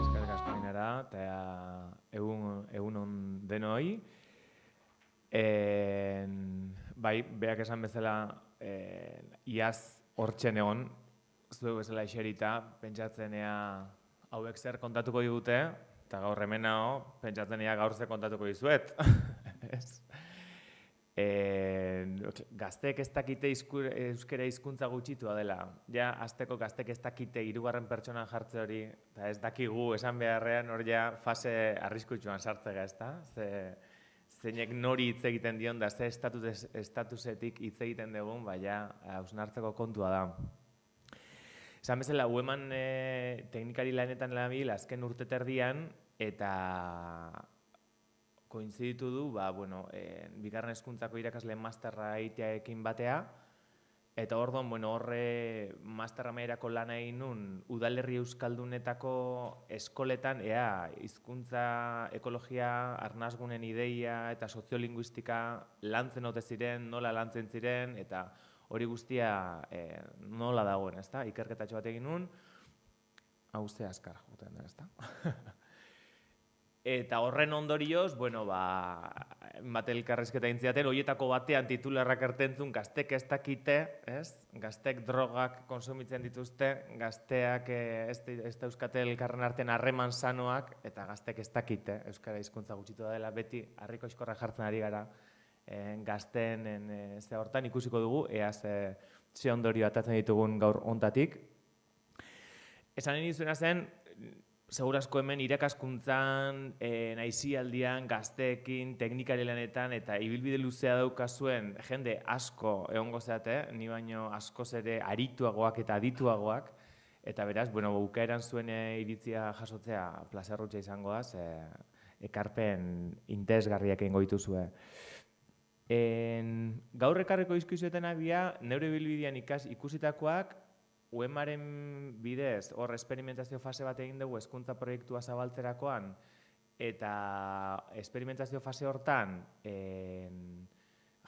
Eskerrik asko Ainara, eta egun on denoi. Bai, beak esan bezala, iaz hortzen egon, zuek bezala eserita, pentsatzen ea hauek zer kontatuko digute, eta gaur hemen nago, pentsatzen ea gaur zer kontatuko dizuet. Gazteek ez dakite euskara hizkuntza gutxitua dela. Ja, hasteko gazteek ez dakite hirugarren pertsonan jartze hori, eta ez dakigu esan beharrean hor ja fase arriskutsuan sartzega, ezta? Zeinek nori hitz egiten dion da, ze estatusetik hitz egiten dugun, baina hausnartzeko kontua da. Esan bezala, Ueman teknikari lanetan labil azken urteterdian, eta koinziditu du, bigarren hezkuntzako irakasleen masterra egitearekin batea, eta orduan, horre masterra mailako lana egin nun, udalerri euskaldunetako eskoletan, hizkuntza, ekologia, arnasgunen ideia eta soziolinguistika lantzen ote ziren, nola lantzen ziren, eta hori guztia nola dagoen, ezta? Ikerketatxo bat egin nun, hau ze azkar joten den, ezta? Eta horren ondorioz, bat elkarrizketa intziaten, horietako batean titularrak ertentzun, gaztek ez dakite, gaztek drogak konsumitzen dituzte, gazteak ez dauzkate elkarren artean harreman sanoak, eta gaztek ez dakite, euskara hizkuntza gutxitua dela, beti harriko iskorra jartzen ari gara gazteen ze hortan ikusiko dugu, ea ze ondorio atatzen ditugun gaur hontatik. Esan nahi zuena zen, segurazko hemen irakaskuntzan, nahizialdian, gazteekin, teknikari lanetan eta ibilbide luzea daukazuen jende asko egongo zeate, ni baino askoz ere arituagoak eta adituagoak, eta beraz, bukaeran zuen iritzia jasotzea plazerrutxa izango da, ekarpen interesgarriak egingo dituzue. Gaur ekarriko izkizuetenak dira, neure ibilbidean ikusitakoak, Uemaren bidez, hor esperimentazio fase bat egin dugu hezkuntza proiektua zabaltzerakoan, eta esperimentazio fase hortan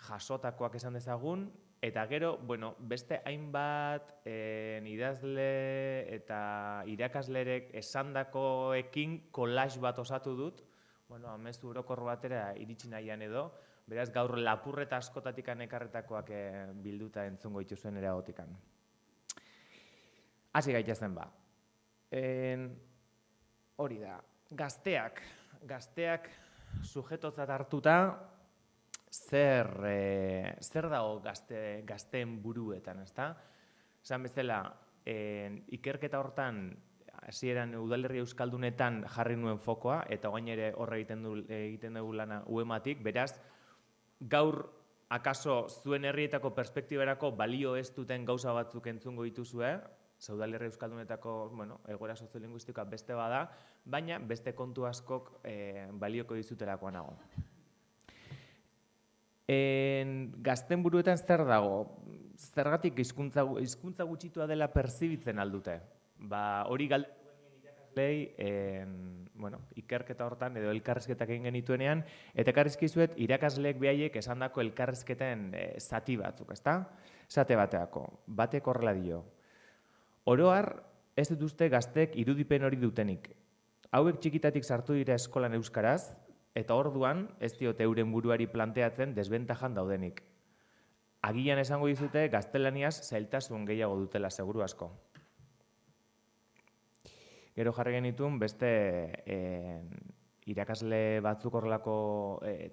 jasotakoak esan dezagun, eta gero, beste hainbat idazle eta irakaslerek esandakoekin collage bat osatu dut, amezu orokor batera iritsi nahian edo, beraz gaur lapurreta askotatik ekarretakoak bilduta entzungo dituzuen eragotikan. Hasi gaitezen ba. Hori da, gazteak sujetotzat hartuta, zer dago gazteen buruetan, ezta? Esan bezala, ikerketa hortan, hasieran udalerri euskaldunetan jarri nuen fokoa, eta orain ere horre egiten dugu lana Uematik, beraz, gaur akaso zuen herrietako perspektiberako balio ez duten gauza batzuk entzungo dituzue, Udalerri euskaldunetako egoera soziolinguistikoa beste bada, baina beste kontu askok balioko dizuterakoa nago. Gazten buruetan zer dago? Zergatik hizkuntza gutxitua dela perzibitzen aldute? Hori galdetu genien irakaslei, ikerketa hortan edo elkarrizketak egin genituenean, eta ekarrizkizuet irakasleek behaiek esandako elkarrizketen zati batzuk, ezta? Zate bateako, batek horrela dio. Oroar, ez dituzte gazteek irudipen hori dutenik. Hauek txikitatik sartu dira eskolan euskaraz, eta orduan ez diote euren buruari planteatzen desbentajan daudenik. Agian esango dizute gaztelaniaz zailtasun gehiago dutela seguru asko. Gero jarri genitun beste irakasle batzuk horrelako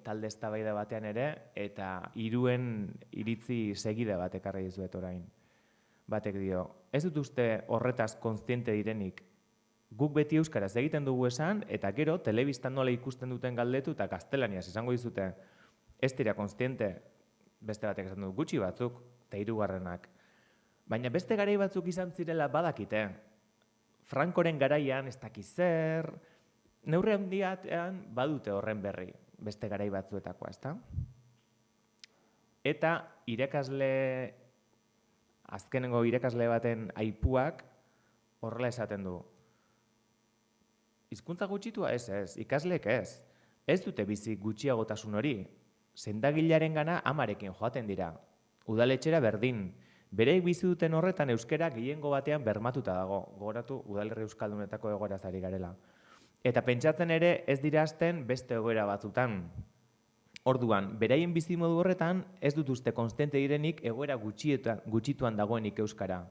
talde eztabaida batean ere, eta hiruen iritzi segida bat ekarri dizuet orain. Batek dio, ez dut uste horretaz kontziente direnik. Guk beti euskaraz egiten dugu esan, eta gero telebistan nola ikusten duten galdetu eta gaztelaniaz esango dizute. Ez dira kontziente, beste batek esan du, gutxi batzuk, eta hirugarrenak. Baina beste garai batzuk izan zirela badakite. Frankoren garaian ez dakiz zer, neurri handiatean badute horren berri, beste garai batzuetakoa, ezta? Eta azkenengo irakasle baten aipuak horrela esaten du. Hizkuntza gutxitua ez, ikasleek ez. Ez dute bizi gutxiagotasun hori. sendagilaren gana amarekin joaten dira. Udaletxera berdin. Bereik bizi duten horretan euskara gehiengo batean bermatuta dago. Gogoratu udalerri euskaldunetako egoeraz ari garela. Eta pentsatzen ere ez dira hasten beste egoera batzutan. Orduan, beraien bizimodu horretan ez dut uste konstante direnik egoera gutxituan dagoenik euskara.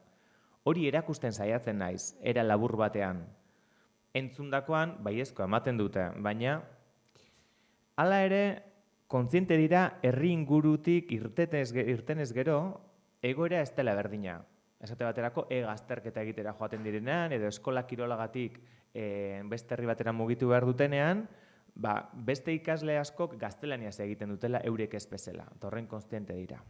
Hori erakusten saiatzen naiz, era labur batean. Entzundakoan, baiezko ematen dute, baina hala ere, kontziente dira herri ingurutik irtenez gero, egoera ez dela berdina. Esate baterako, gazterketa egitera joaten direnean, edo eskola kirolagatik beste herri batera mugitu behar dutenean, beste ikasle askok gaztelaniaz egiten dutela eurek ez bezala. Horren kontziente dira.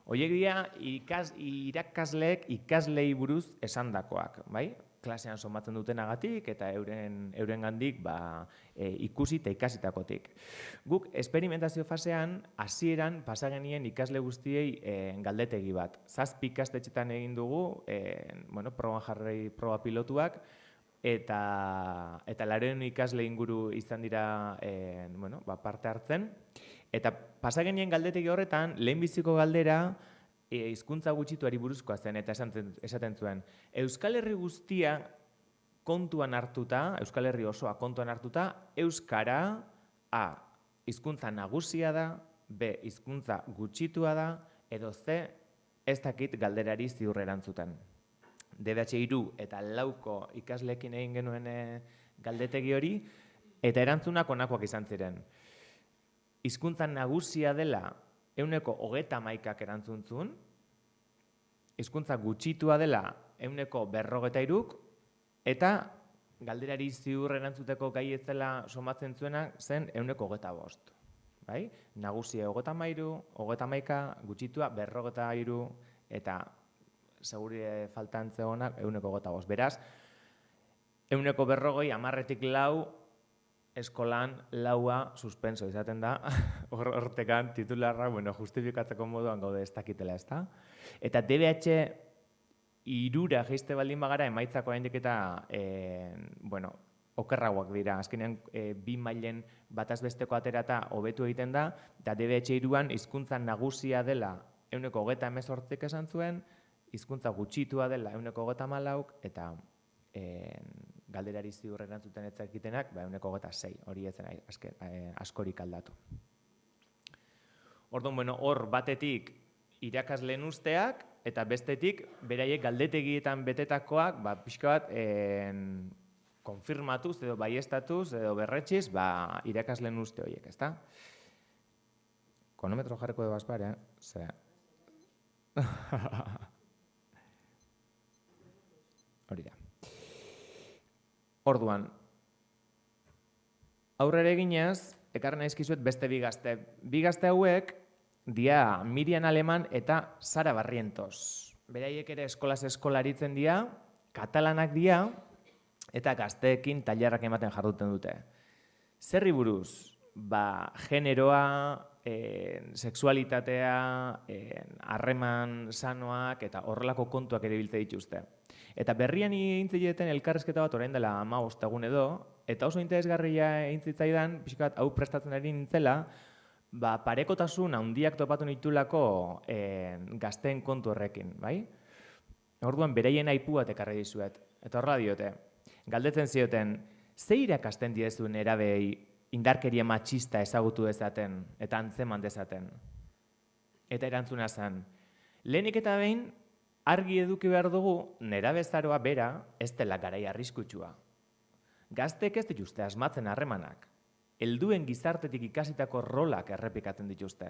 Horiek dira irakasleek ikaslei buruz esandakoak, bai? Klasean somatzen dutenagatik eta eurengandik ikusi eta ikasitakotik. Guk esperimentazio fasean hasieran pasa genien ikasle guztiei galdetegi bat. 7 ikastetxetan egin dugu, proban jarri proba pilotuak, eta 400 ikasle inguru izan dira parte hartzen. Eta pasa genien galdetegi horretan, lehenbiziko galdera, hizkuntza gutxituari buruzkoa zen, eta esaten zuen. Euskal Herri guztia kontuan hartuta, Euskal Herri osoa kontuan hartuta, euskara, A, hizkuntza nagusia da, B, hizkuntza gutxitua da, edo C, ez dakit galderari ziur erantzuten. DBH3 eta 4ko ikasleekin egin genuen galdetegi hori, eta erantzunak honakoak izan ziren. Hizkuntza nagusia dela 31%ak erantzun zuen, hizkuntza gutxitua dela 43%, eta galderari ziur erantzuteko gai ez zela somatzen zuena zen 25%. Bai? Nagusia 33%, 31%, gutxitua 43%, eta segurie faltan zegoenak 25%. Beraz, 140, 10-4 eskolan 4 suspenso izaten da, hortekan titularra, justifikatzeko moduan gaude ez dakitela, ez da? Eta DBH 3 jaiste baldin bagara, emaitzako oraindik eta, okerragoak dira. Azkenean, 2 mailen bataz-besteko aterata hobetu egiten da, eta DBH 3an hizkuntza nagusia dela 138 esan zuen, hizkuntza gutxitua dela 134, eta galderari ziur erantzuten ez dakitenak 126, hori ez zen askorik aldatu. Orduan, hor batetik irakasleen usteak, eta bestetik beraiek galdetegietan betetakoak, pixka bat konfirmatuz edo baiestatuz edo berretxiz, irakasleen uste horiek, ezta? Konometro jarriko dugu azpar, Ze. Hori da. Orduan, aurrera eginez, ekarren aizkizuet beste bi gazte. Bi gazte hauek, dia Mirian Aleman eta Sara Barrientos. Beraiek ere eskolaz eskolaritzen dira, katalanak dira, eta gazteekin tailerrak ematen jarduten dute. Zerri buruz? Generoa, sexualitatea, harreman sanoak eta horrelako kontuak ere biltze dituzte. Eta berrian egintzieten elkarrizketa bat orain dela 15 egun edo, eta oso interesgarria egintzitzaidan, pixkat hau prestatzen ari nintzela, parekotasun handiak topatu nitulako gazteen kontu horrekin, bai? Orduan, beraien aipu bat ekarri dizuet. Eta horrela diote, galdetzen zioten, ze irakasten diezu nerabei indarkeria matxista ezagutu dezaten eta antzeman dezaten? Eta erantzuna zen, lehenik eta behin, argi eduki behar dugu, nerabezaroa bera ez dela garai arriskutsua. Gaztek ez dituzte asmatzen harremanak. Helduen gizartetik ikasitako rolak errepikatzen dituzte.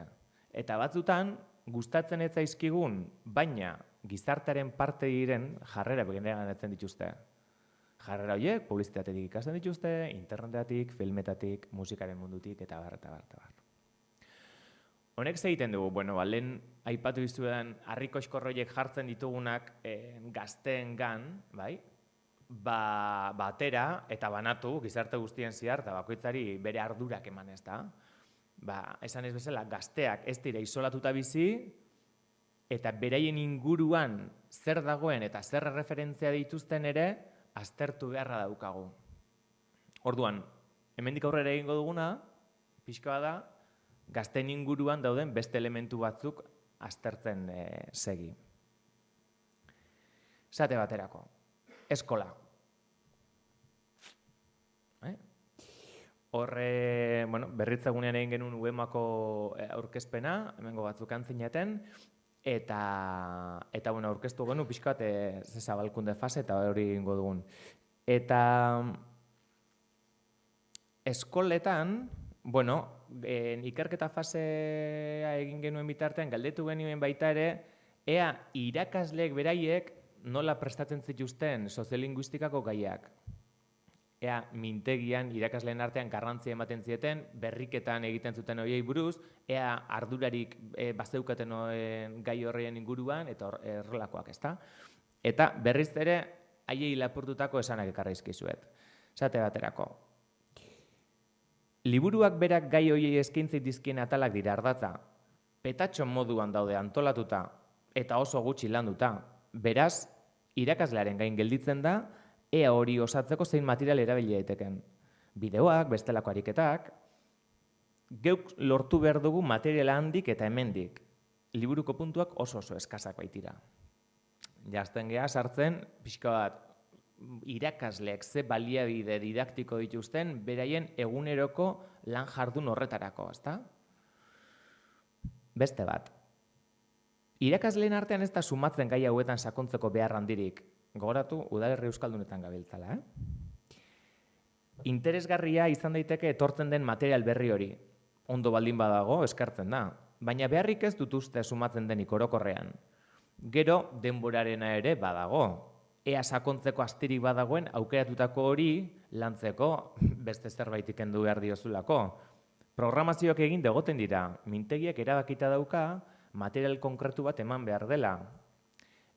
Eta batzutan, gustatzen ez zaizkigun, baina gizartearen parte diren jarrera begenean dituzte. Jarrera horiek, publizitatetik ikasten dituzte, internetatik, filmetatik, musikaren mundutik, eta bar. Honek egiten dugu, lehen aipatu dizuetan harriko eskorroiek jartzen ditugunak gazteengan, bai? Batera eta banatu gizarte guztien zehar eta bakoitzari bere ardurak eman, ez da? Esan ez bezala, gazteak ez dira isolatuta bizi eta beraien inguruan zer dagoen eta zer referentzia dituzten ere aztertu beharra daukagu. Orduan, hemendik aurrera egingo duguna, pixka da, gazteen inguruan dauden beste elementu batzuk aztertzen segi. Esate baterako, eskola. Horre, berritzagunean egin genuen UEMako aurkezpena, hemengo batzuk antzinaten, eta aurkeztu genuen pixka bat zabalkunde fase eta hori egingo dugun. Eta eskoletan, ikerketa fasea egin genuen bitartean, galdetu genuen baita ere, ea irakasleek beraiek nola prestatzen zituzten soziolinguistikako gaiak. Ea mintegian irakasleen artean garrantzia ematen zieten, berriketan egiten zuten horiei buruz, ea ardurarik bazeukaten gai horrean inguruan, eta horrelakoak, ezta? Eta berriz ere, haiei lapurtutako esanak ekarri izkizuet. Esate baterako. Liburuak berak gai horiei eskaintzen dizkien atalak dira ardatza. Petatxo moduan daude antolatuta, eta oso gutxi landuta. Beraz, irakaslearen gain gelditzen da, ea hori osatzeko zein material erabili daiteken. Bideoak, bestelako ariketak, geuk lortu behar dugu materiala handik eta hemendik. Liburuko puntuak oso eskasak baitira. Jazten geha sartzen, pixka bat, irakasleek ze baliabide didaktiko dituzten, beraien eguneroko lan jardun horretarako, ezta? Beste bat. Irakasleen artean ez da sumatzen gai hauetan sakontzeko behar handirik. Gogoratu, udalerri euskaldunetan gabiltzala. Interesgarria izan daiteke etortzen den material berri hori. Ondo baldin badago, eskartzen da. Baina beharrik ez dut uste sumatzen denik orokorrean. Gero, denborarena ere badago. Ea sakontzeko astirik badagoen aukeratutako hori lantzeko beste zerbaitik kendu behar diozulako. Programazioak egin degoten dira. Mintegiak erabakita dauka, material konkretu bat eman behar dela.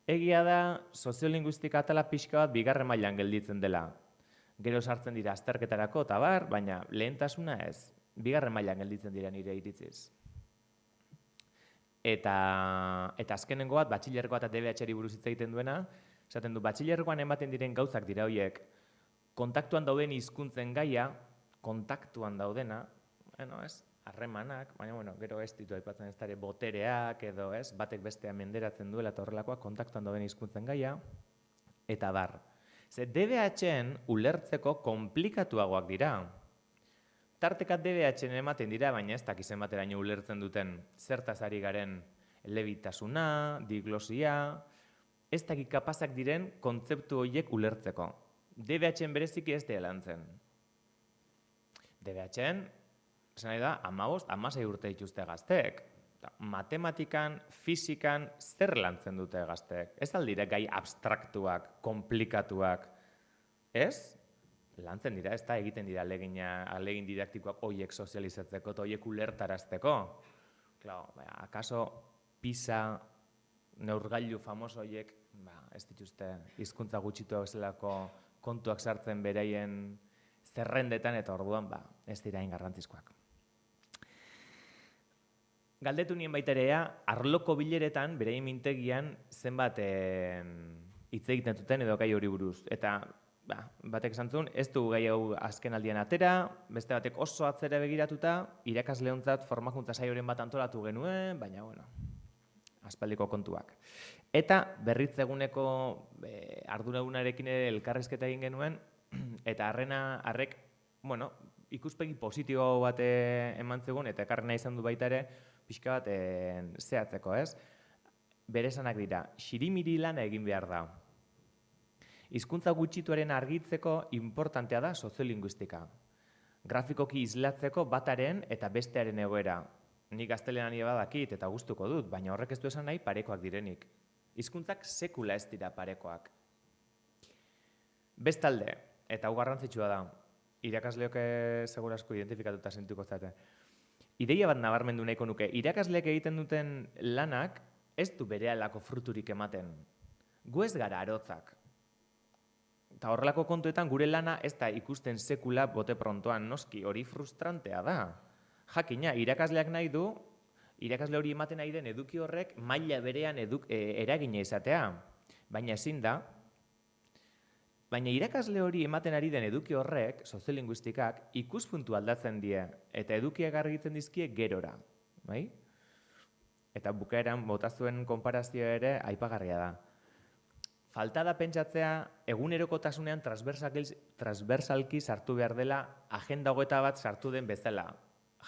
Egia da, soziolinguistika atala pixka bat bigarren mailan gelditzen dela. Gero sartzen dira azterketarako eta bar, baina lehentasuna ez. Bigarren mailan gelditzen dira nire iritziz. Eta azkenengo bat, batxilergoa eta DBH-eri buruz hitz egiten duena, esaten du, batxilergoan ematen diren gauzak dira horiek, kontaktuan dauden hizkuntzen gaia, kontaktuan daudena, harremanak, baina gero ez ditu aipatzen ez dara botereak edo batek bestea menderatzen duela eta horrelakoak kontaktuan dauden hizkuntzen gaia, eta bar. Ze DBH-en ulertzeko komplikatuagoak dira. Tartekat DBH-en ematen dira, baina ez dakizen bateraino ulertzen duten zertaz ari garen elebitasuna, diglosia, ez dakik kapazak diren kontzeptu horiek ulertzeko. DBH-en bereziki ez dela lantzen. DBH-en, esan nahi da, 15-16 urte dituzte gazteek. Matematikan, fizikan, zer lantzen dute gazteek? Ez aldire gai abstraktuak, komplikatuak. Ez? Lantzen dira, ez da egiten dira alegin didaktikoak horiek sozializatzeko eta horiek ulertarazteko. Akaso PISA, neurgailu famoso horiek, ez dituzte hizkuntza gutxitu bezalako kontuak sartzen beraien zerrendetan eta orduan ez dira garrantzizkoak. Galdetu nien baiterea, arloko bileretan, beraien mintegian, zenbat hitz egiten zuten edo gai hori buruz. Eta batek esan zuen, ez du gai hau azken aldian atera, beste batek oso atzera begiratuta, irakasleontzat formakuntza saioren bat antolatu genuen, baina, aspaldiko kontuak. Eta berritzeguneko arduragunarekin ere elkarrizketa egin genuen, eta harrek, ikuspegi positibo bat eman zegoen, eta ekarrena izan du baita ere, pixka bat zehatzeko, ez? Bere esanak dira, xirimiri lana egin behar da. Hizkuntza gutxituaren argitzeko importantea da soziolinguistika. Grafikoki islatzeko bataren eta bestearen egoera. Nik gaztelania badakit eta gustuko dut, baina horrek ez du esan nahi parekoak direnik. Hizkuntzak sekula ez dira parekoak. Bestalde, eta hau garrantzitsua da, irakasleok segura asko identifikatuta sentituko zate. Ideia bat nabarmendu nahiko nuke, irakasleek egiten duten lanak ez du berehalako fruturik ematen. Gu ez gara arotzak. Eta horrelako kontuetan gure lana ez da ikusten sekula bote prontoan, noski, hori frustrantea da. Jakina, irakasleak nahi du, irakasle hori ematen nahi den eduki horrek maila berean eragina izatea. Baina ezin da, Baina irakasle hori ematen ari den eduki horrek, soziolinguistikak, ikuspuntu aldatzen die, eta edukiak argitzen dizkie gerora. Bai? Eta bukaeran botazuen konparazioa ere aipagarria da. Falta da pentsatzea, egunerokotasunean transversalki sartu behar dela agenda 21 sartu den bezala.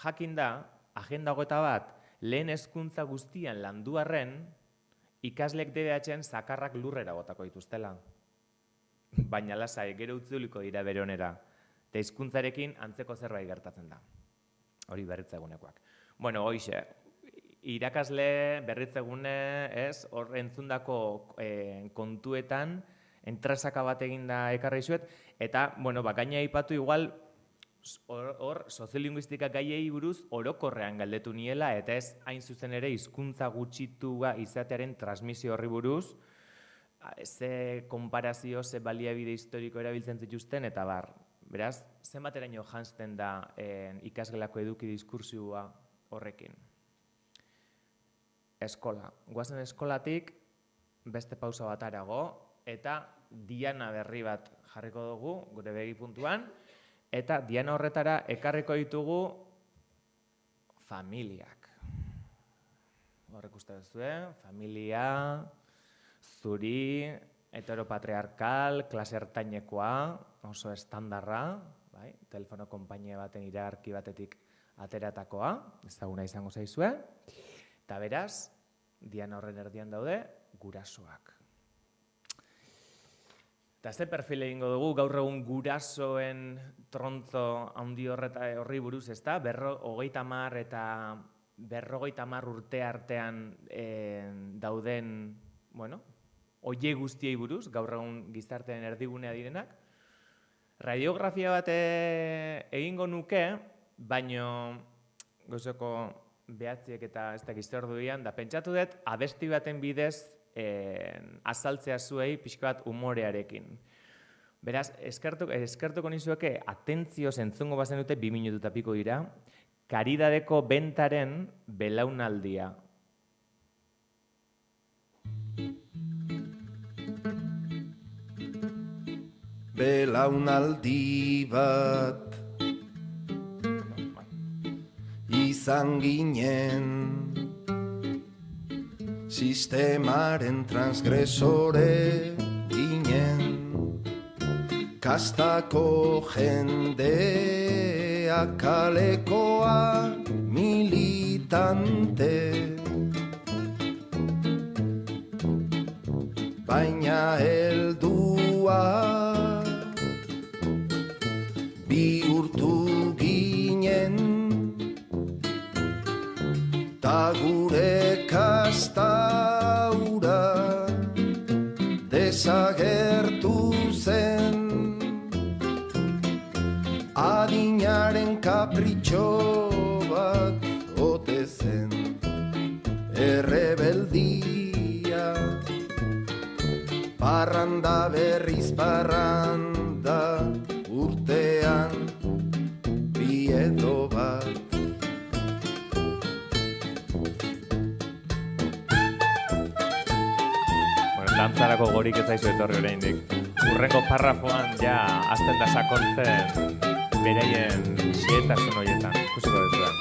Jakin da, agenda 21 lehen hezkuntza guztian landu arren, ikaslek DBH-en zakarrak lurrera botako dituztela. Baina lasai, gero utzuliko dira bere onera. Eta hizkuntzarekin antzeko zerbait gertatzen da. Hori berritzegunekoak. Bueno, hoixe, irakasle berritzegune, ez, hor entzundako kontuetan, entresaka bat eginda ekarri zuet, eta, bueno, gaina aipatu igual, hor, soziolinguistika gaiei buruz orokorrean galdetu niela, eta ez hain zuzen ere hizkuntza gutxitua izatearen transmisio horri buruz, ze konparazio, ze baliabide historiko erabiltzen zituzten, eta bar. Beraz, zenbateraino janzten da ikasgelako eduki diskursioa horrekin. Eskola. Guazen eskolatik beste pausa bat arago, eta diana berri bat jarriko dugu, gure begi puntuan, eta diana horretara ekarriko ditugu familiak. Horrek uste duzu, familia, zuri, heteropatriarkal, klase ertainekoa, oso estandarra, bai? Telefono konpainia baten iragarki batetik ateratakoa, ezaguna izango zaizue. Eta beraz, diana horren erdian daude, gurasoak. Eta ze perfil egingo dugu, gaur egun gurasoen trontzo handi horri buruz, ez da? 30 eta 50 urte artean dauden, bueno, oie guztiei buruz, gaur egun gizartean erdigunea direnak. Radiografia bat egingo nuke, baino gozoko behatziek eta ez da giztorduian, da pentsatu dut, abesti baten bidez azaltzea zuei pixka bat umorearekin. Beraz, eskertuko nizueke, atentzioz entzungo bazen dute 2 minutu eta piko dira, Karidadeko bentaren belaunaldia. Belaunaldi bat izan ginen, sistemaren transgresore ginen, kastako jendea kalekoa militante, baina heldua bihurtu ginen, ta gure kastaura desagertu zen, adinaren kapritxo bat ote zen, errebeldia, parranda berriz parranda, urtean biedo bat. Dantzarako gorik ez zaizu etorri oraindik. Hurrengo parrafoan ja azten da sakontzen beraien xehetasun horietan. Ikusiko duzuen.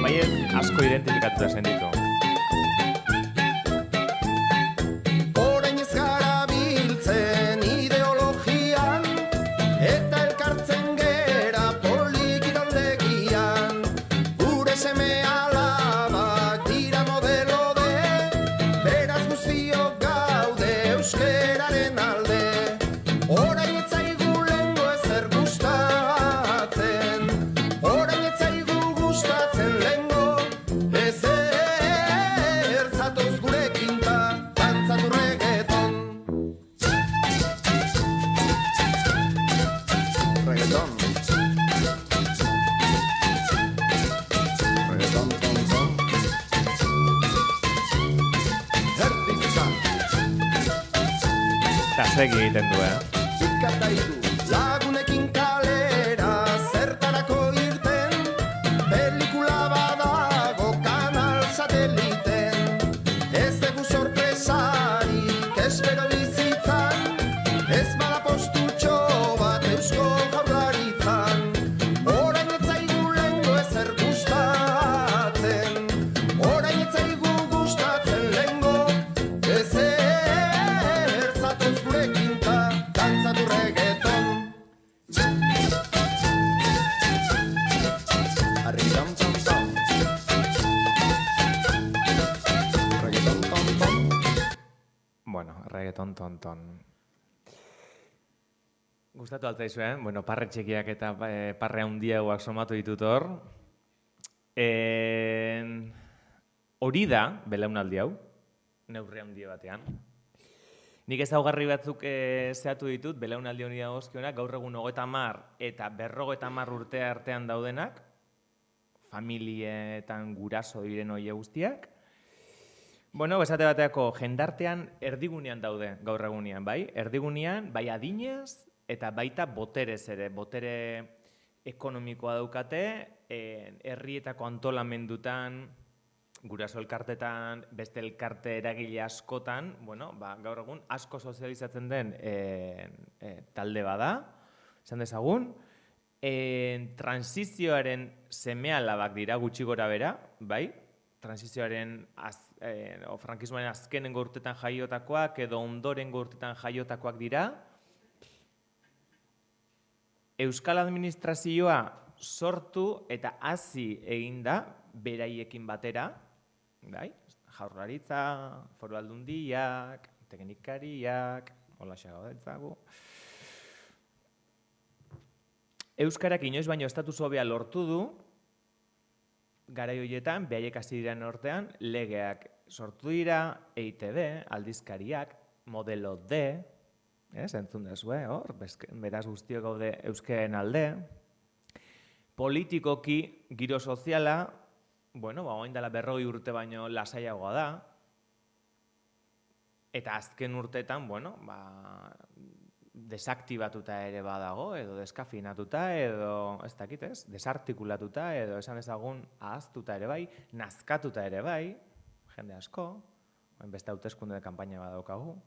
Baiet asko identifikatuta senditu. Orain ez gara biltzen ideologian, eta elkartzen gera polikiroldegian, gure seme alabak dira modelo de, beraz guztiok gaude euskeraren alde. Orain ez zaigu lengo ezer gustatzen, orain ez zaigu gustatzen lengo ezer, zatoz gurekin ta dantzatu reggaeton. Reggaeton. Reggaeton, ton, ton. Erdizka, Eta segi egiten du, ikataidu, lagunekin kalera zertarako irten, pelikula badago kanal sateliten, ez dugu sorpresarik espero bizitzan, reggaeton tonton. Gustatu altaizu, Bueno, parre txekiak eta parre handiagoak somatu ditut hor. Hori da, belaunaldi hau, neurri handi batean. Nik ezaugarri batzuk zehatu ditut, belaunaldi honi dagozkionak, gaur egun 30 eta 50 urte artean daudenak, familietan guraso diren horiek guztiak. Bueno, esate bateako jendartean erdigunean daude gaur egunean, bai? Erdigunean, bai adinez eta baita boterez ere, botere ekonomikoa daukate, herrietako antolamendutan, guraso elkartetan, beste elkarte eragile askotan, bueno, gaur egun asko sozializatzen den talde bada, esan dezagun, transizioaren seme-alabak dira gutxi gora bera, bai? Transizioaren frankismoaren azkenengo urtetan jaiotakoak edo ondorengo urtetan jaiotakoak dira. Euskal Administrazioa sortu eta hazi egin da beraiekin batera, bai? Jaurlaritza, Foru Aldundiak, teknikariak, holaxe gaudetzagu. Euskarak inoiz baino estatus hobea lortu du, garai horietan, behaiek hasi diren ortean, legeak sortu dira, EITB, aldizkariak, modelo D, entzun dezue, hor, beraz guztiok gaude euskaren alde. Politikoki, giro soziala, bueno, orain dela 40 urte baino lasaiagoa da, eta azken urteetan, bueno, desaktibatuta ere badago, edo deskafinatuta, edo, ez dakit ez, desartikulatuta, edo esan ezagun ahaztuta ere bai, nazkatuta ere bai, jende asko, beste hauteskunde kanpaina badaukagu.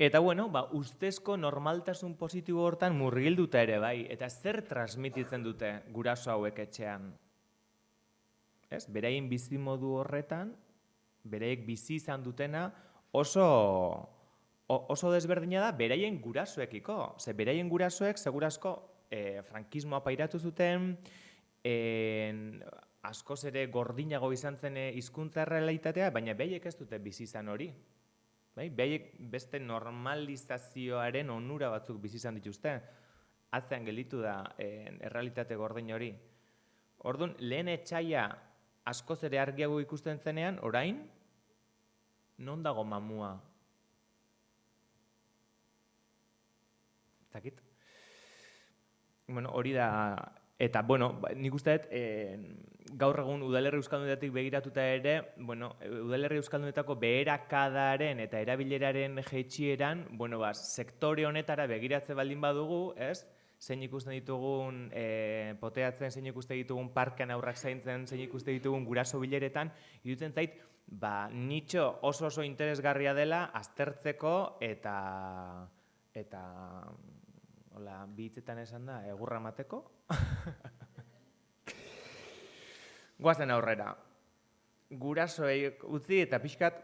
Eta, bueno, ustezko normaltasun positibo hortan murgilduta ere bai, eta zer transmititzen dute guraso hauek etxean? Ez, beraien bizimodu horretan, beraiek bizi izan dutena oso desberdina da beraien gurasoekiko. Ze beraien gurasoek segurazko frankismoa pairatu zuten, askoz ere gordinago izan zen hizkuntza errealitatea, baina beraiek ez dute bizi izan hori. Beraiek beste normalizazioaren onura batzuk bizi izan dituzte. Atzean gelditu da errealitate gordin hori. Orduan, lehen etxaia askoz ere argiago ikusten zenean, orain, non dago mamua? Zakit? Bueno, hori da, eta, bueno, nik uste dut, gaur egun udalerri euskaldunetatik begiratuta ere, bueno, udalerri euskaldunetako beherakadaren eta erabileraren jaitsieran, bueno, sektore honetara begiratze baldin badugu, ez? Zein ikusten ditugun poteatzen, zein ikusten ditugun parkean aurrak zaintzen, zein ikusten ditugun guraso bileretan, iruditzen zait, nitxo oso interesgarria dela aztertzeko eta hola, bi hitzetan esan da, egurra mateko. Goazen aurrera. Gurasoei utzi eta pixkat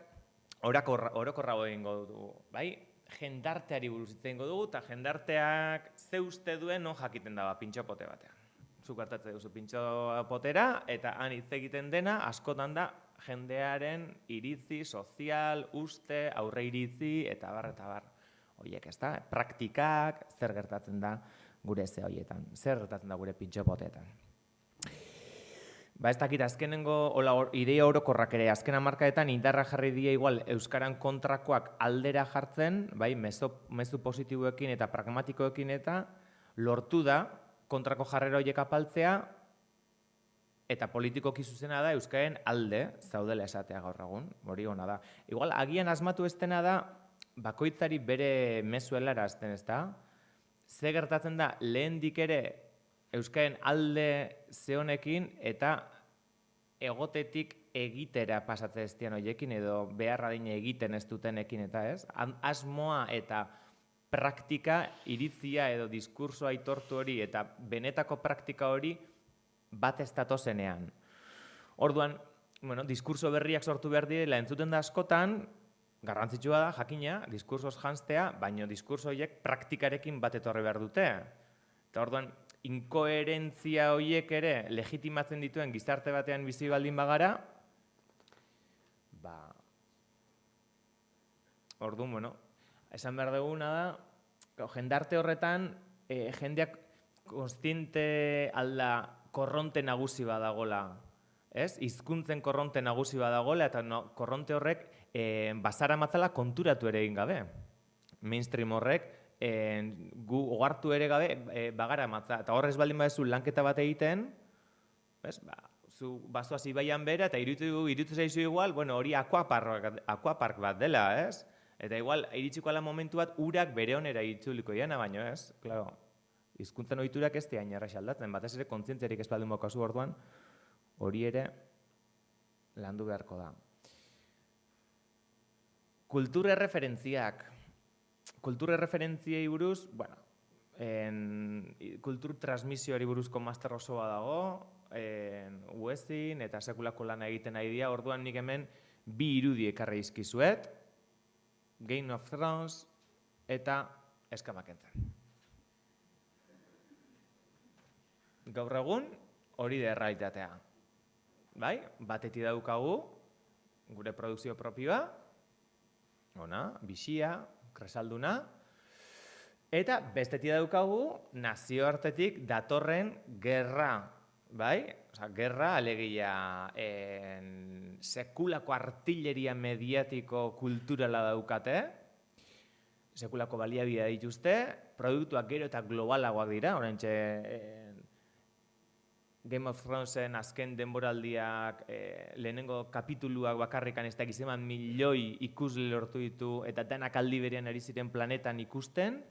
orokorrago egingo dugu, bai? Jendarteari buruz hitz egingo dugu, eta jendarteak ze uste duen non jakiten daba pintxopote batean. Zuk hartatzen duzu pintxopotera, eta han hitz egiten dena, askotan da, jendearen iritzi, sozial, uste, aurre iritzi, eta bar. Horiek, ez da, praktikak, zer gertatzen da gure ze horietan, zer gertatzen da gure pintxopoteetan. Ez dakit, azkenengo ideia orokorrak ere, azken hamarkadetan indarra jarri die igual euskaran kontrakoak aldera jartzen, bai, mezu positiboekin eta pragmatikoekin eta lortu da kontrako jarrera horiek apaltzea eta politikoki zuzena da euskaren alde zaudela esatea gaur egun, hori ona da. Igual, agian asmatu ez dena da, bakoitzari bere mezuelara azten, ez da? Ze gertatzen da, lehendik ere euskaren alde zehonekin eta egotetik egitera pasatzen ez dian horiekin edo beharra dine egiten ez dutenekin eta ez? Asmoa eta praktika, iritzia edo diskursoa aitortu hori eta benetako praktika hori bat ez datozenean. Orduan, bueno, diskurso berriak sortu behar direla entzuten da askotan, garrantzitsua da, jakina, diskursoz janztea, baina diskurso horiek praktikarekin bat etorri behar dute. Eta orduan, inkoherentzia horiek ere legitimatzen dituen gizarte batean bizi baldin bagara, Orduan, bueno, esan behar duguna da, jendarte horretan, jendeak konstiente alda korronte nagusi badagola, ez? Hizkuntzen korronte nagusi badagola, eta korronte horrek bazara matzala konturatu ere egin gabe. Mainstream horrek gu ogartu ere gabe bagara matza. Eta horrez baldin badezu lanketa bat egiten, zu bazoaz ibaian bera, eta iruditu zaizu igual, bueno, hori aquapark bat dela, ez? Eta igual, iritsiko ala momentu bat, urak bere onera itzuliko jana, baino, ez? Claro, hizkuntzen ohiturak ez da hain erraza aldatzen, batez ere kontzientziarik ez baldin baukazu orduan, hori ere landu beharko da. Kultur erreferentziak. Kultur erreferentziei buruz, bueno, kultur transmisioari buruzko master osoa dago, UESin eta sekulako lana egiten ari dira, orduan nik hemen bi irudi ekarri izkizuet, Game of Thrones eta Eskamakentzen. Gaur egun hori da errealitatea. Bai, batetik daukagu gure produkzio propioa, ona, bixia, kresalduna, eta bestetik daukagu nazioartetik datorren gerra, bai? Osa, gerra alegia sekulako artilleria mediatiko kulturala daukate, sekulako baliabidea dituzte, produktuak gero eta globalagoak dira, oraintxe Game of Thronesen azken denboraldiak lehenengo kapituluak bakarrikan ez dakiz eman milioi ikusle lortu ditu eta denak aldi berean ari ziren planetan ikusten,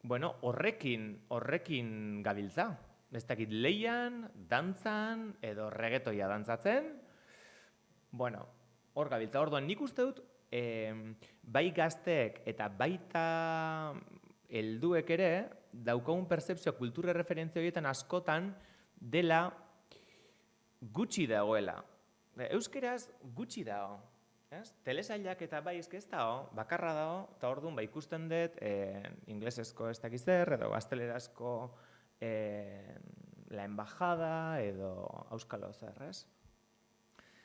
bueno, horrekin gabiltza. Ez dakit leian, dantzan, edo reggaetoia dantzatzen, bueno, hor gabiltza. Orduan nik uste dut, bai gazteek eta baita helduek ere, daukagun pertzepzioa kultura referentzia horietan askotan dela gutxi dagoela. Euskeraz gutxi dago. Telesailak eta bai ez dago, bakarra dago, eta orduan ikusten dut inglesezko ez dakiz zer, edo gaztelerazko la embajada edo auskalo zer, ez?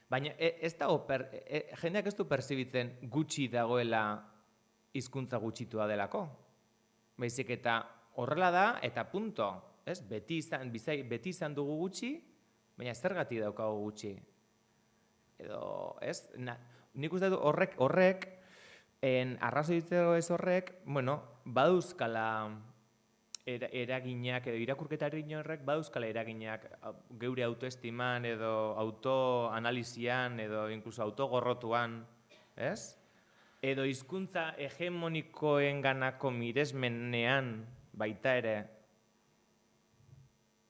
Baina ez dago, jendeak ez du perzibitzen gutxi dagoela hizkuntza gutxitua delako. Baizik eta horrela da eta punto. Beti izan dugu gutxi, baina zergatik daukagu gutxi. Edo, ez? Nik uste dut horrek, arrazoitzeko ez horrek, bueno, baduzkala eraginak, edo irakurketari horrek, baduzkala eraginak geure autoestiman, edo autoanalizian, edo inkluso autogorrotuan, ez? Edo hizkuntza hegemonikoen ganako miresmenean baita ere,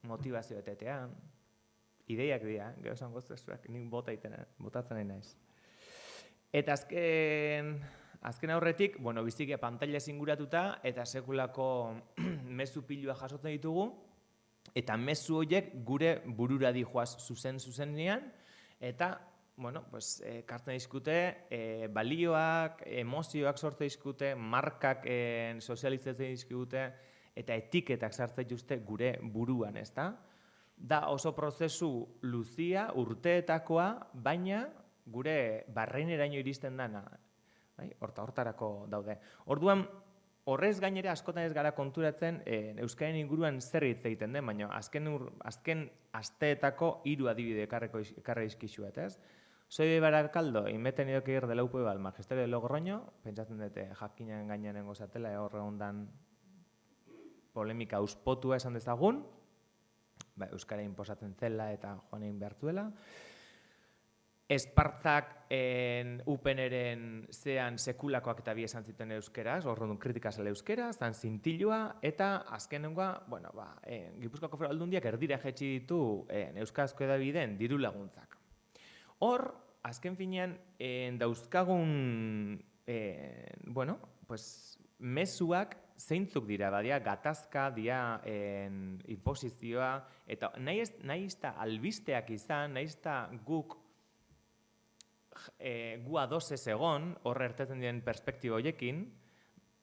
motivazio etetean, ideiak dira, gero esan goztezuak, nik botatzen nahi naiz. Eta azken aurretik, bueno, bizikia pantalla zinguratuta eta sekulako mezu pilua jasotzen ditugu, eta mezu horiek gure burura dijoaz zuzenean, eta, bueno, pues, kartzen dizkute, balioak, emozioak sortzen dizkute, markak sozializatzen dizkute, eta etiketak sartzen dituzte gure buruan, ezta? Da oso prozesu luzia, urteetakoa, baina gure barreneraino iristen dana, hortarako daude. Orduan, horrez gainera askotan ez gara konturatzen euskaren inguruan zer hitz egiten den, baina azken asteetako 3 adibide ekarri dizkizuet, ez? Soy de Barakaldo y me he tenido que ir de la UPV al Magisterio de Logroño, pentsatzen dute jakinan gainenengo zatela, horre ondan polemika auspotua esan dezagun, euskara inposatzen zela eta joan egin behartuela. Espartzak upeneren zean sekulakoak eta bi esan ziten euskeraz, horren kritika zela euskera, zan zintilua, eta azkenengoa, bueno, Gipuzkoako Foru Aldundiak erdira jetxi ditu euskarazko edabideen diru laguntzak. Hor, azken finean, dauzkagun, bueno, pues, mezuak zeintzuk dira, badia, gatazka, dia inposizioa, eta nahi izta albisteak izan, nahi izta guk gu adosez egon, horre ertetzen diren perspektibo horiekin,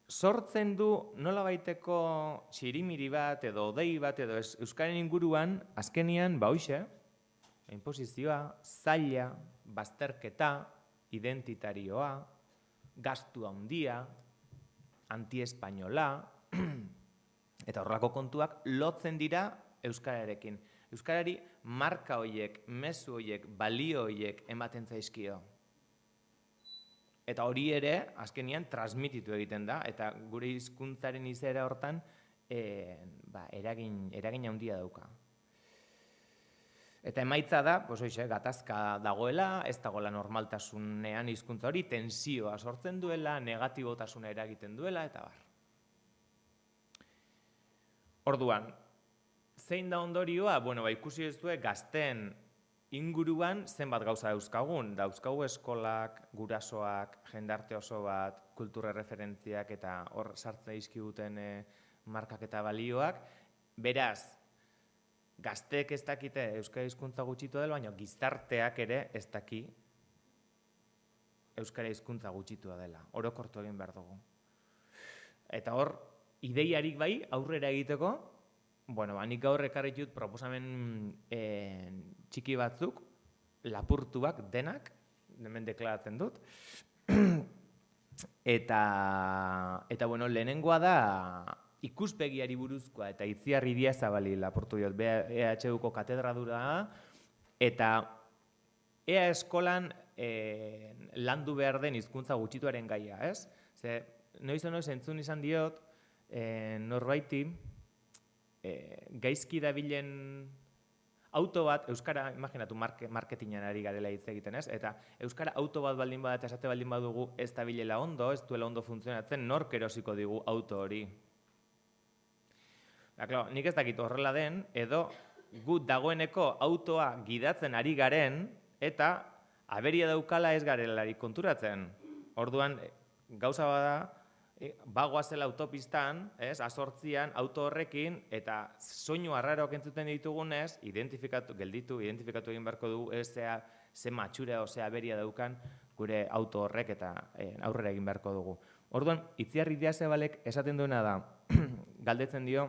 sortzen du nola baiteko txirimiri bat, edo odei bat, edo euskaren inguruan, azkenian, hoxe, inposizioa, zaila, bazterketa, identitarioa, gastu handia, antiespainola, eta horrelako kontuak lotzen dira euskararekin. Euskarari marka horiek, mezu horiek, balio horiek ematen zaizkio. Eta hori ere, azkenian, transmititu egiten da, eta gure hizkuntzaren izaera hortan eragin handia dauka. Eta emaitza da, gatazka dagoela, ez dagoela normaltasunean hizkuntza hori, tentsioa sortzen duela, negatibotasuna eragiten duela, eta bar. Orduan, zein da ondorioa? Ikusi ez du gazteen inguruan zenbat gauza dauzkagun. Dauzkagu eskolak, gurasoak, jendarte oso bat, kultura referentziak eta hor sartzen dizkiguten markak eta balioak. Beraz, gazteek ez dakite euskara hizkuntza gutxitu dela, baina gizarteak ere ez daki euskara hizkuntza gutxitua dela. Orokortu egin behar dugu. Eta hor, ideiarik bai aurrera egiteko, nik gaur ekarri dut proposamen txiki batzuk, lapurtuak denak, hemen deklaratzen dut. Eta lehenengoa da ikuspegiari buruzkoa, eta Itziar Idiazabali lapurtu diot, EHUko katedradura, eta ea eskolan landu behar den hizkuntza gutxituaren gaia, ez? Noiz entzun izan diot, norbaiti, gaizki dabilen auto bat, euskara, imaginatu, marketingan ari garela hitz egiten, ez? Eta euskara auto bat baldin bada eta esate baldin badugu ez dabilela ondo, ez duela ondo funtzionatzen, nork erosiko digu auto hori. Nik ez dakit horrela den, edo gu dagoeneko autoa gidatzen ari garen, eta aberia daukala ez garelari konturatzen. Orduan, gauza bada, bagoazela autopistan, A8an, auto horrekin, eta soinu arraroak entzuten ditugunez, identifikatu egin beharko dugu, ze matxura o ze aberia daukan gure auto horrek eta aurrera egin beharko dugu. Orduan, Itziar Idiazabalek esaten duena da, galdetzen dio,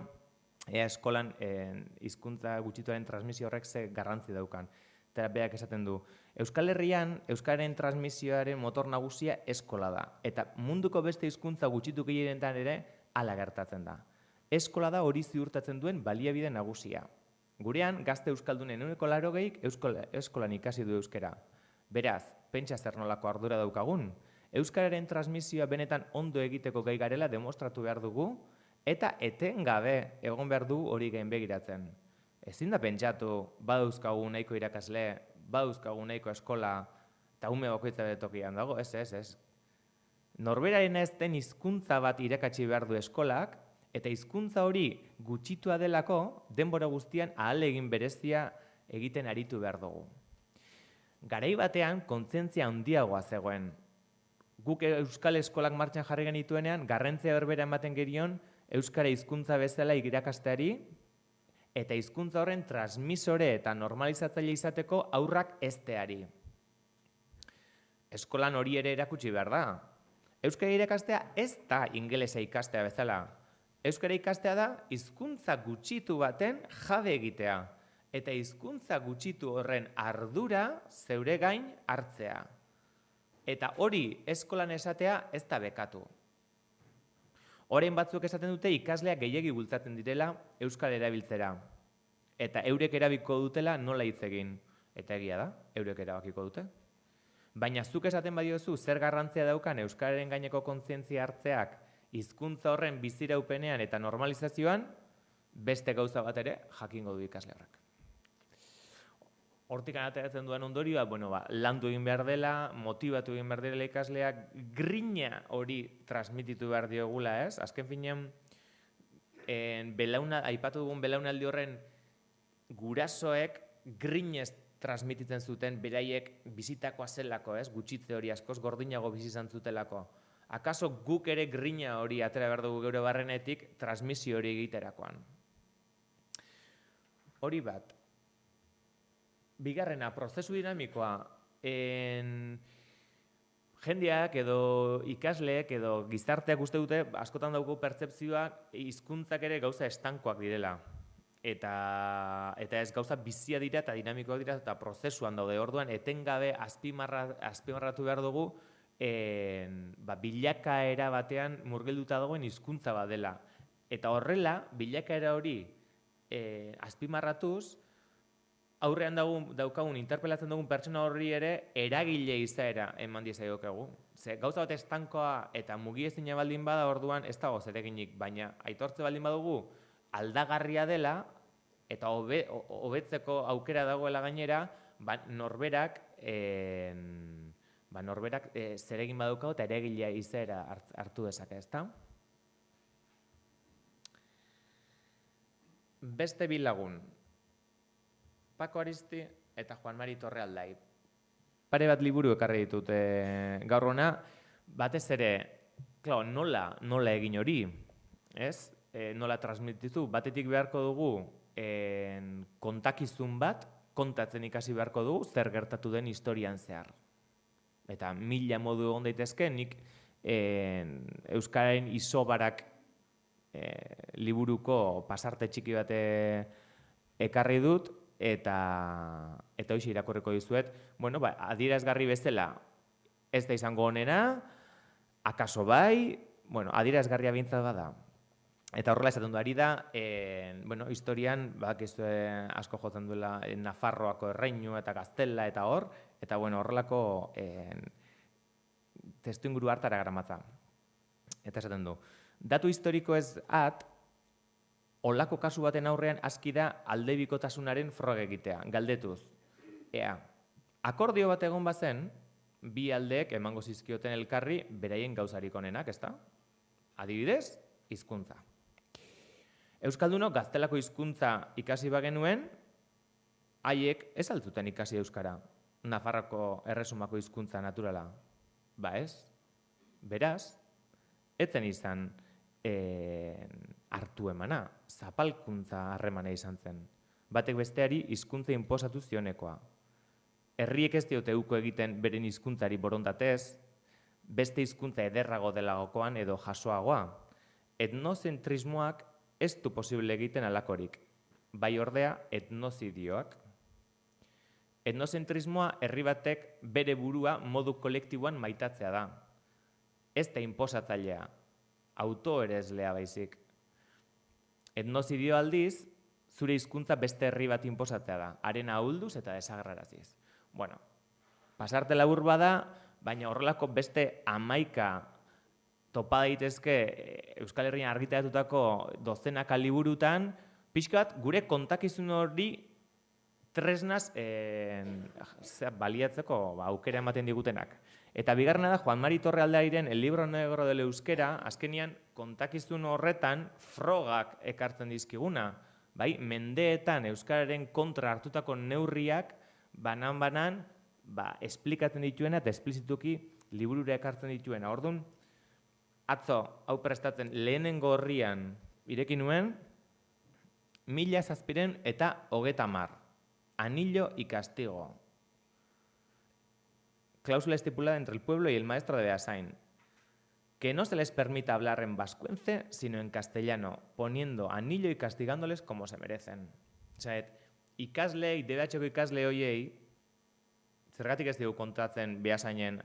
ea eskolan hizkuntza gutxituaren transmisio horrek ze garrantzi daukan. Eta berak esaten du, Euskal Herrian, euskaren transmisioaren motor nagusia eskola da. Eta munduko beste hizkuntza gutxitu gehienetan ere hala gertatzen da. Eskola da hori ziurtatzen duen baliabide nagusia. Gurean, gazte euskaldunen 80% eskolan ikasi du euskara. Beraz, pentsa zer nolako ardura daukagun. Euskararen transmisioa benetan ondo egiteko gai garela demostratu behar dugu, eta etengabe egon behar dugu hori gainbegiratzen. Ezin da pentsatu, badauzkagu nahiko irakasle, badauzkagu nahiko eskola, eta ume bakoitza tokian dago, ez. Norberaren ez den hizkuntza bat irakatsi behar du eskolak, eta hizkuntza hori gutxitua delako, denbora guztian ahalegin berezia egiten aritu behar dugu. Garai batean, kontzientzia handiagoa zegoen. Guk euskal eskolak martxan jarri genituenean, garrantzia berbera ematen gerion, euskara hizkuntza bezala irakasteari, eta hizkuntza horren transmisore eta normalizatzaile izateko aurrak ezteari. Eskolan hori ere erakutsi behar da. Euskara irakastea ez da ingelesa ikastea bezala. Euskara ikastea da hizkuntza gutxitu baten jabe egitea, eta hizkuntza gutxitu horren ardura zeure gain hartzea. Eta hori eskolan esatea ez da bekatu. Orain batzuk esaten dute ikasleak gehiegi bultzatzen direla euskara erabiltzera. Eta eurek erabiko dutela nola hitz egin. Eta egia da, eurek erabakiko dute. Baina zuk esaten badiozu zer garrantzia daukan euskararen gaineko kontzientzia hartzeak hizkuntza horren biziraupenean eta normalizazioan, beste gauza bat ere jakingo du ikasle horrek. Hortik ateratzen duen ondorioa, landu egin behar dela, motibatu egin behar dela ikasleak, grina hori transmititu behar diogula, ez? Azken finean, aipatu dugun belaunaldi horren gurasoek grinez transmititzen zuten beraiek bizitakoa zelako, ez? Gutxitze hori askoz gordinago bizi izan zutelako. Akaso guk ere grina hori atera behar dugu geure barrenetik transmisio hori egiterakoan. Hori bat. Bigarrena, prozesu dinamikoa, jendeak edo ikasleek edo gizarteak uste dute askotan dauko pertzepzioa hizkuntzak ere gauza estankoak direla. Eta ez gauza bizia dira eta dinamikoak dira eta prozesuan daude. Orduan etengabe azpimarratu behar dugu bilakaera batean murgilduta dagoen hizkuntza bat dela. Eta horrela, bilakaera hori azpimarratuz, aurrean daukagun, interpelatzen dugun pertsona horri ere eragile izaera eman diezaiokegu. Ze gauza bat estankoa eta mugiezina baldin bada orduan ez dago zereginik, baina aitortze baldin badugu aldagarria dela eta hobetzeko aukera dagoela gainera, norberak zeregin badaukago eta eragilea izaera hartu dezake, ezta? Beste bi lagun, Paco Aristi eta Juan Mari Torrealdai. Pare bat liburu ekarri ditut gaur hona, batez ere, nola egin hori, ez? Nola transmititu, batetik beharko dugu kontakizun bat, kontatzen ikasi beharko dugu, zer gertatu den historian zehar. Eta 1000 modu egon daitezke, nik Euskararen isobarak liburuko pasarte txiki bat ekarri dut, eta hoxe irakurriko dizuet. Bueno, adierazgarri bezala ez da izango honena, akaso bai, adierazgarria bintzat bada. Eta horrela esaten du ari da, historian, asko jotzen duela Nafarroako erreinu eta Gaztela eta hor, eta horrelako testu inguru hartara garamatza. Eta esaten du, datu historiko ez olako kasu baten aurrean aski da aldebikotasunaren froga egitea, galdetuz. Akordio bat egon bazen, bi aldeek emango zizkioten elkarri beraien gauzarik onenak, ezta? Adibidez, hizkuntza. Euskaldunok gaztelako hizkuntza ikasi bagenuen, haiek ez altzuten ikasi euskara, Nafarroko erresumako hizkuntza naturala. Ez? Beraz, etzen izan hartu emana, zapalkuntza harremana izan zen. Batek besteari hizkuntza inposatu zionekoa. Herriek ez diote uko egiten beren hizkuntzari borondatez, beste hizkuntza ederrago delagokoan edo jasoagoa. Etnozentrismoak ez du posible egiten alakorik, bai ordea etnozidioak. Etnozentrismoa herri batek bere burua modu kolektiboan maitatzea da. Ez da inposatzailea, autoereslea baizik. Etnozidio aldiz, zure hizkuntza beste herri bat inposatzea da, haren ahulduz eta desagraraziz. Pasarte labur bada, baina horrelako beste 11 topa daitezke Euskal Herrian argitaratutako dozenaka liburutan, pixkat gure kontakizun hori tresnaz baliatzeko aukera ematen digutenak. Eta bigarrena da, Juan Mari Torrealdairen El libro negro del euskera, azkenian kontakizun horretan frogak ekartzen dizkiguna. Mendeetan euskararen kontra hartutako neurriak banan-banan esplikatzen dituena eta esplizituki liburura ekartzen dituena. Orduan, atzo, hau prestatzen lehenengo horrian ireki nuen, 1730, Anillo y castigo. Cláusula estipulada entre el pueblo y el maestro de Beasain. Que no se les permita hablar en vascuence, sino en castellano, poniendo anillo y castigándoles como se merecen. Ikaslei, DBH-ko ikasle hoiei, zergatik ez dugu kontatzen Beasainen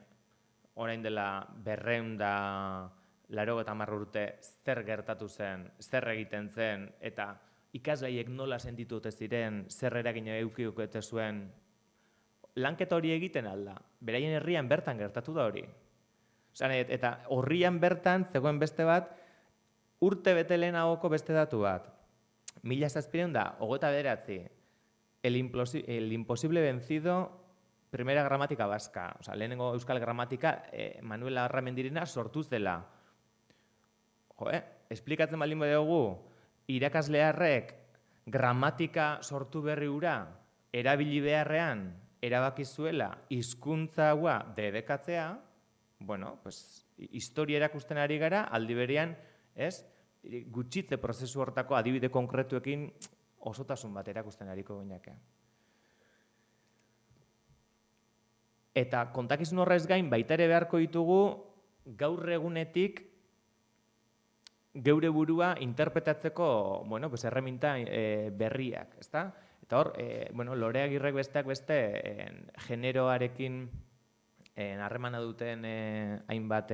orain dela 280 urte zer gertatu zen, zer egiten zen, eta ikasleiek nola sentitu ote ziren, zer eragina eduki ote zuen, lanketa hori egiten alda. Beraien herrian bertan gertatu da hori. Eta horrian bertan zegoen beste bat, urte bete lehenagoko beste datu bat. 1729, el imposible vencido, primera gramática vasca. Lehenengo euskal gramatika Manuel Arramendirena sortu zela. Esplikatzen baldin badugu, irakaslearrek gramatika sortu berri hura erabili beharrean erabaki zuela hizkuntza haua debekatzea, historia erakusten ari gara, aldi berean, gutxitze prozesu hortako adibide konkretuekin osotasun bat erakusten ariko gineke. Eta kontakizun horrez gain baita ere beharko ditugu gaur egunetik geure burua interpretatzeko erreminta berriak, ezta? Eta hor, Lore Agirrek besteak beste generoarekin harremana duten hainbat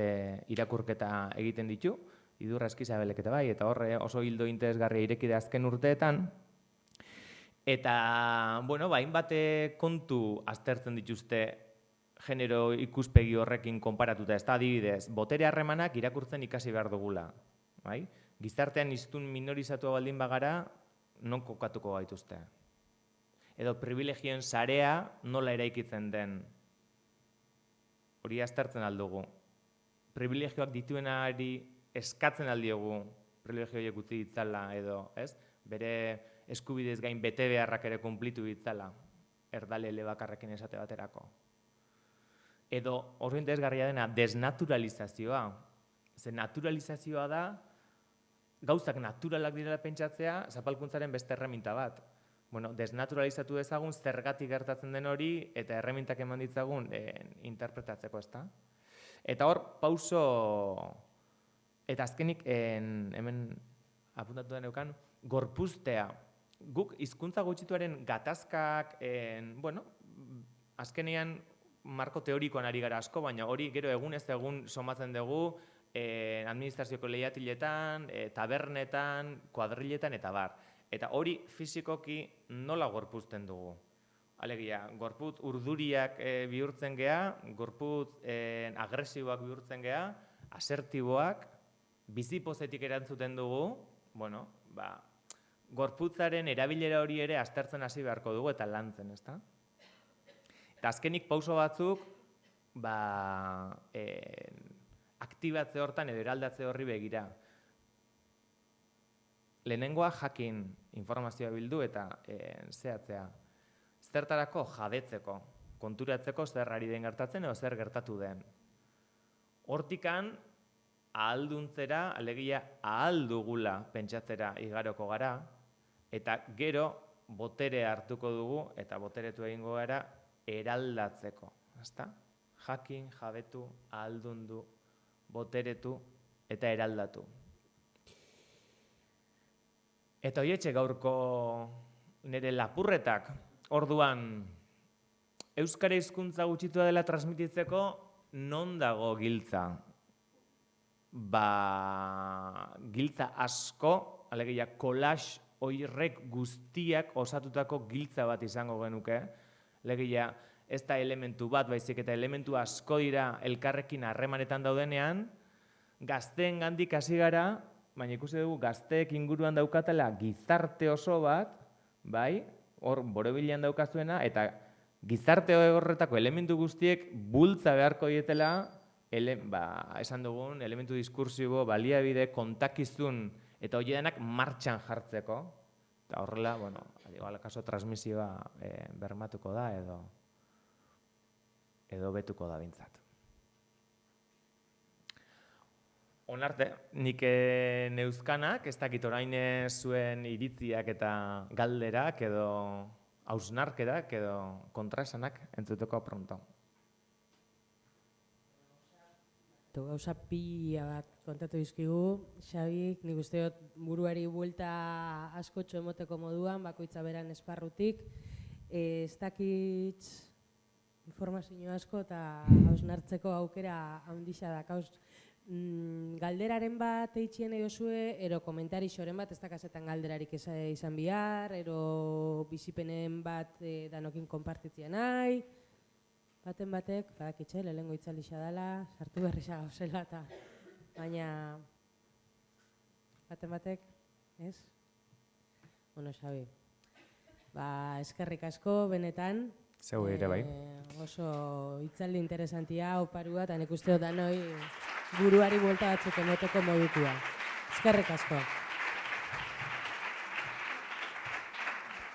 irakurketa egiten ditu, Idurra Eskizabelek eta bai, eta horre oso hildo interesgarria irekide azken urteetan. Eta, hainbat kontu aztertzen dituzte genero ikuspegi horrekin konparatuta, ez da adibidez, botere harremanak irakurtzen ikasi behar dugula. Bai? Gizartean hiztun minorizatua baldin bagara, non kokatuko gaituzte. Edo privilegioen sarea nola eraikitzen den. Hori aztertzen aldugu. Privilegioak dituenari eskatzen aldiogu privilegio horiek utzi ditzala edo, ez? Bere eskubidez gain bete beharrak ere konplitu ditzala, erdale elebakarrekin esate baterako. Edo oso interesgarria dena desnaturalizazioa. Ze naturalizazioa da, gauzak naturalak direla pentsatzea, zapalkuntzaren beste erreminta bat. Desnaturalizatu dezagun zergatik gertatzen den hori eta erremintak eman ditzagun interpretatzeko, ezta? Eta hor, pauso... Eta azkenik, hemen apuntatu da neukan, gorpuztea. Guk hizkuntza gutxituaren gatazkak, azkenean marko teorikoan ari gara asko, baina hori gero egunez egun somatzen dugu administrazioko lehiatiletan, tabernetan, kuadriletan eta bar. Eta hori fizikoki nola gorpuzten dugu. Alegia, gorputz urduriak bihurtzen gea, gorputz agresiboak bihurtzen gea, asertiboak, bizipozetik erantzuten dugu, gorputzaren erabilera hori ere aztertzen hasi beharko dugu eta lantzen, ezta? Eta azkenik pauso batzuk, aktibatze hortan edo eraldatze horri begira. Lehenengoa jakin informazioa bildu eta zehatzea. Zertarako jabetzeko, konturatzeko zer ari den gertatzen edo zer gertatu den. Hortikan, ahalduntzera, alegia ahaldugula pentsatzera igaroko gara, eta gero botere hartuko dugu eta boteretu egingo gara eraldatzeko. Jakin, jabetu, ahaldundu, boteretu eta eraldatu. Eta hoietxe gaurko nire lapurretak, orduan euskara hizkuntza gutxitua dela transmititzeko non dago giltza? Giltza asko, alegia collage horrek guztiak osatutako giltza bat izango genuke. Alegia ez da elementu bat, baizik eta elementu asko dira elkarrekin harremanetan daudenean, gazteengandik hasi gara, baina ikusi dugu gazteek inguruan daukatela gizarte oso bat, bai, hor borobilean daukazuena, eta gizarte horretako elementu guztiek bultza beharko dietela, esan dugun, elementu diskursibo, baliabide, kontakizun, eta hori denak martxan jartzeko. Eta horrela, alakaso transmisioa bermatuko da, edo betuko da bintzat. Onarte, nik neuzkanak, ez dakit orain zuen iritziak eta galderak, edo hausnarketak, edo kontraesanak entzuteko pronto. Gauza pila bat kontatu dizkigu, Xabik, nik uste dut buruari buelta askotxo emoteko moduan, bakoitza beran esparrutik, ez dakit informazio asko eta hausnartzeko aukera handixa da. Galderaren bat eitxien egozue, ero komentarixoren bat, ez da kasetan galderarik izan bihar, ero bizipenen bat danokin konpartitzia nahi, baten batek, badakitxe, lehengo itzalixa dela, sartu berriza gauzela eta baina baten batek, ez? Xabi, eskerrik asko, benetan. Zeu ere bai. Oso itzaldi interesantia, oparua, eta nik uste dut danoi buruari buelta batzuk emoteko modukua. Eskerrik asko.